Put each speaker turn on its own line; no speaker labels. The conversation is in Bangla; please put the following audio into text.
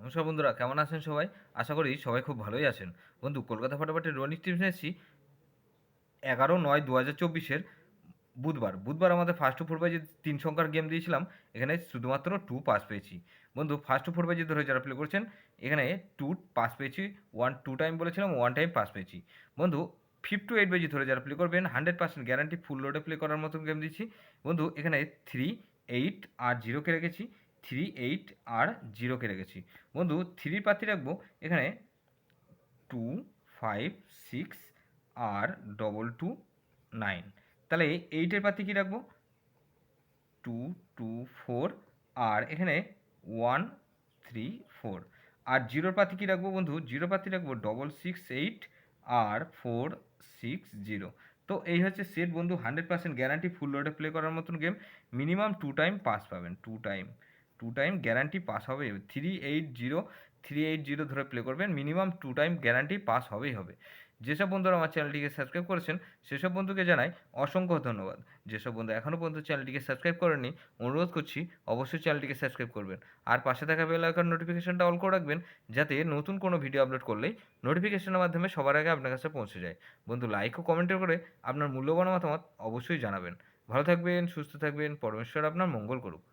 নমস্কার বন্ধুরা, কেমন আছেন সবাই? আশা করি সবাই খুব ভালোই আছেন। বন্ধু, কলকাতা ফাটাফাটির রোনিক টিপস নিয়ে এসেছি 11/9/2024 বুধবার আমাদের ফার্স্ট টু ফোর বাই যে ৩ সংখ্যার গেম দিয়েছিলাম, এখানে শুধুমাত্র 2 পাস পেয়েছি। বন্ধু, ফার্স্ট টু ফোর বাই যে ধরে যারা প্লে করছেন, এখানে 2 পাস পেয়েছি। 2 টাইম বলেছিলাম, 1 টাইম পাস পেয়েছি। বন্ধু, 5 টু 8 বাই ধরে যারা প্লে করবেন, 100% গ্যারান্টি ফুল লোডে প্লে করার মতন গেম দিচ্ছি। বন্ধু, এখানে 3, 8 আর 0 কে রেখেছি। 3, 8 আর 0 কে রেখেছি। বন্ধু, 3 প্রার্থী রাখবো এখানে 2, 5, 6 আর 2, 2, 9। তাহলে 8-এর প্রার্থী কী রাখবো? 2, 2, 4 আর এখানে 1, 3, 4। আর 0-র প্রার্থী কী রাখবো বন্ধু? 0 প্রার্থী রাখবো 6, 8 আর 4, 6, 0। তো এই হচ্ছে সেট বন্ধু, 100% গ্যারান্টি ফুল লোডে প্লে করার মতন গেম। মিনিমাম 2 টাইম পাস পাবেন। 2 টাইম গ্যারান্টি পাস হবে। 380 ধরে প্লে করবেন, মিনিমাম 2 টাইম গ্যারান্টি পাস হবেই হবে। যেসব বন্ধুরা আমার চ্যানেলটিকে সাবস্ক্রাইব করেছেন, সেসব বন্ধুকে জানাই অসংখ্য ধন্যবাদ। যেসব বন্ধু এখনও পর্যন্ত চ্যানেলটিকে সাবস্ক্রাইব করেননি, অনুরোধ করছি অবশ্যই চ্যানেলটিকে সাবস্ক্রাইব করবেন। আর পাশে থাকা বেল আইকন নোটিফিকেশনটা অল করে রাখবেন, যাতে নতুন কোনো ভিডিও আপলোড করলেই নোটিফিকেশনের মাধ্যমে সবার আগে আপনার কাছে পৌঁছে যায়। বন্ধু, লাইক ও কমেন্ট করে আপনার মূল্যবান মতামত অবশ্যই জানাবেন। ভালো থাকবেন, সুস্থ থাকবেন, পরমেশ্বর আপনার মঙ্গল করুক।